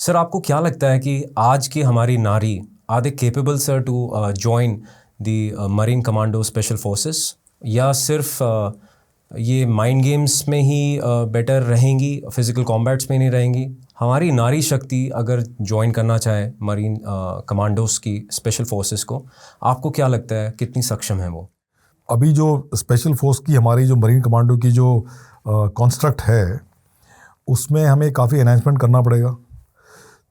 Sir, आपको क्या लगता है कि आज की हमारी नारी are they capable sir to join the marine commando special forces, या सिर्फ ये माइंड गेम्स में ही बेटर रहेंगी, फिजिकल कॉम्बैट्स में नहीं रहेंगी? हमारी नारी शक्ति अगर ज्वाइन करना चाहे मरीन कमांडोज की स्पेशल फोर्सेस को, आपको क्या लगता है कितनी सक्षम है वो? अभी जो स्पेशल फोर्स की हमारी जो मरीन कमांडो की जो कॉन्स्ट्रक्ट है, उसमें हमें काफ़ी एनहांसमेंट करना पड़ेगा।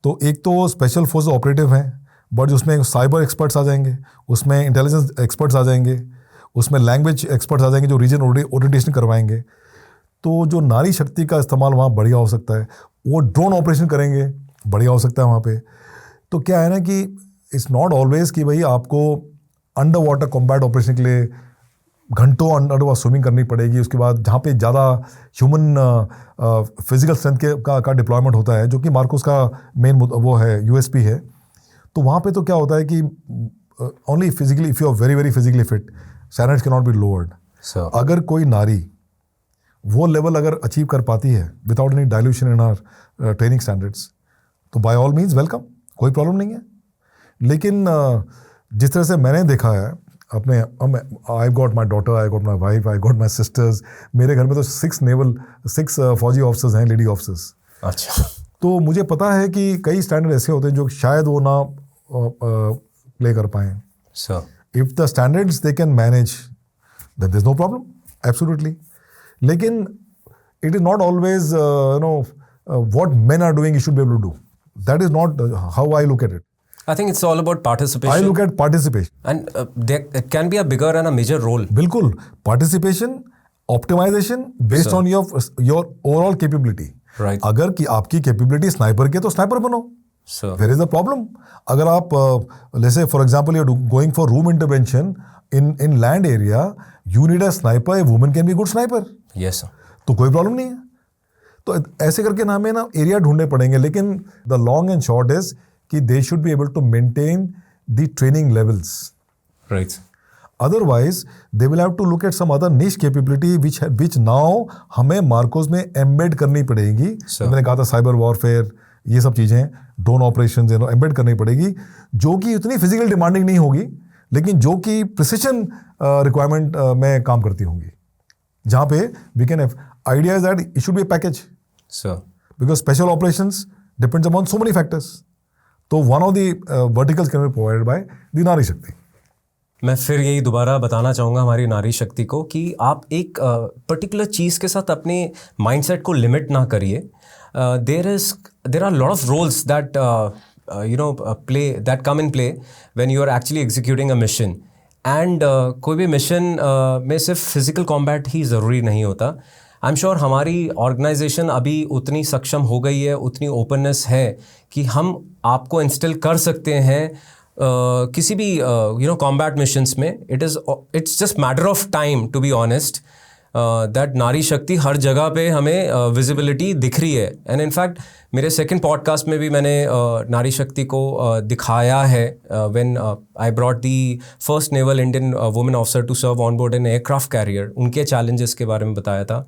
तो एक तो स्पेशल फोर्स ऑपरेटिव हैं, बट उसमें साइबर एक्सपर्ट्स आ जाएंगे, उसमें इंटेलिजेंस एक्सपर्ट्स आ जाएंगे, उसमें लैंग्वेज एक्सपर्ट्स आ जाएंगे जो रीजन ओरिएंटेशन करवाएंगे। तो जो नारी शक्ति का इस्तेमाल वहाँ बढ़िया हो सकता है। वो ड्रोन ऑपरेशन करेंगे, बढ़िया हो सकता है वहाँ पे। तो क्या है ना कि इट्स नॉट ऑलवेज कि भाई आपको अंडर वाटर कॉम्बैट ऑपरेशन के लिए घंटों अंडर वाटर स्विमिंग करनी पड़ेगी। उसके बाद जहाँ पे ज़्यादा ह्यूमन फिजिकल स्ट्रेंथ का डिप्लॉयमेंट होता है, जो कि मार्कोस का मेन वो है, यूएसपी है। तो वहाँ पे तो क्या होता है कि only physically, if you are very very physically fit, standards can not be lowered. अगर कोई नारी वो लेवल अगर अचीव कर पाती है without any dilution in our training standards, तो बाय ऑल मीन्स वेलकम, कोई प्रॉब्लम नहीं है। लेकिन जिस तरह से मैंने देखा है अपने, I got my daughter, I got my wife, I got my sisters. मेरे घर में तो 6 फौजी ऑफिसर्स हैं, लेडी ऑफिसर्स। अच्छा। तो मुझे पता है कि कई स्टैंडर्ड ऐसे होते हैं जो शायद वो ना प्ले कर पाएँ। If the standards they can manage, then there is no problem, absolutely. लेकिन it is not always what men are doing you should be able to do. That is not how I look at it. I think it's all about participation. I look at participation. And there can be a bigger and a major role. बिल्कुल, participation, optimization based on your overall capability. Right. अगर कि आपकी capability sniper के, तो sniper बनो. There is a problem. अगर आप let's say for example you're going for room intervention in land area, you need a sniper. A woman can be a good sniper. Yes sir. तो कोई problem नहीं है। तो ऐसे करके ना हमें ना एरिया ढूंढने पड़ेंगे। लेकिन the long and short is कि they should be able to maintain the training levels, right. Otherwise they will have to look at some other niche capability which now हमें मार्कोस में एम्बेड करनी पड़ेगी। मैंने कहा था साइबर वॉरफेयर, ये सब चीज़ें, ड्रोन ऑपरेशन एम्बेड करनी पड़ेगी, जो कि उतनी फिजिकल डिमांडिंग नहीं होगी, लेकिन जो कि प्रिसिशन रिक्वायरमेंट में काम करती होंगी, जहाँ पे we can have idea is that it should be a package. Sir. Because special operations depends upon so many factors. So one of the verticals can be provided by the नारी शक्ति. मैं फिर यही दोबारा बताना चाहूँगा हमारी नारी शक्ति को कि आप एक पर्टिकुलर चीज़ के साथ अपने माइंडसेट को लिमिट ना करिए। there are lot of roles that come in play when you are actually executing a mission. And कोई भी मिशन में सिर्फ फिजिकल कॉम्बैट ही ज़रूरी नहीं होता। आई एम श्योर हमारी ऑर्गेनाइजेशन अभी उतनी सक्षम हो गई है, उतनी ओपननेस है कि हम आपको इंस्टिल कर सकते हैं किसी भी कॉम्बैट मिशंस में। It's just matter of time, to be honest, that नारी शक्ति हर जगह पे हमें विजिबिलिटी दिख रही है। एंड इनफैक्ट मेरे सेकंड पॉडकास्ट में भी मैंने नारी शक्ति को दिखाया है when I brought the first naval Indian women officer to serve on board an aircraft carrier. उनके चैलेंजेस के बारे में बताया था।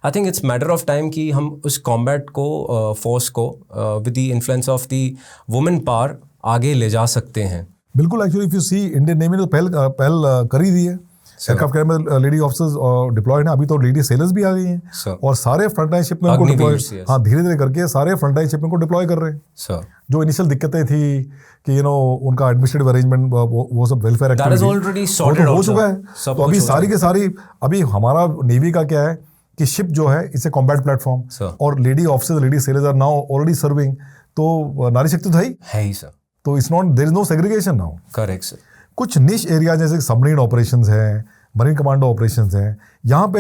I think it's matter of time कि हम उस कॉम्बैट को फोर्स को with the influence of the women power आगे ले जा सकते हैं। बिल्कुल, actually if you C Indian navy ने तो पहल कर ही दी है। एयरक्राफ्ट कैरियर में लेडी ऑफिसर्स डिप्लॉयड हैं, अभी तो लेडी सेलर्स भी आ गई हैं, और सारे फ्रंटलाइन शिप में उनको डिप्लॉय, हाँ, धीरे धीरे करके सारे फ्रंटलाइन शिप में उनको डिप्लॉय कर रहे हैं। जो इनिशियल दिक्कतें थी कि उनका एडमिनिस्ट्रेटिव अरेंजमेंट, वो सब वेलफेयर एक्टिविटी हो चुका है। तो अभी सारी के सारी, अभी हमारा नेवी का क्या है कि शिप जो है इसे कॉम्बैट प्लेटफॉर्म, और lady officers, lady sailors are now already serving. तो नारी शक्ति तो है ही सर। तो it's not, there is no segregation now. Correct sir. कुछ निश एरिया जैसे सबमरीन ऑपरेशंस हैं, मरीन कमांडो ऑपरेशंस हैं, यहाँ पे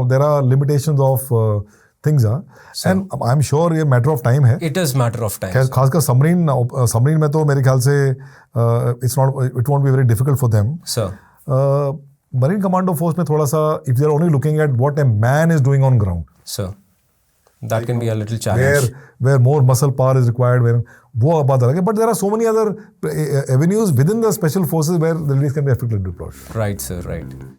there are limitations of things are, and I am sure ये मैटर ऑफ टाइम है। It is matter of time. खासकर submarine में तो मेरे ख्याल से it won't be very difficult for them sir. Marine commando force में थोड़ा सा, if they are only looking at what a man is doing on ground sir, that can be a little challenge. Where more muscle power is required, where वो बात अलग है, but there are so many other avenues within the special forces where the ladies can be effectively deployed. Right sir, right.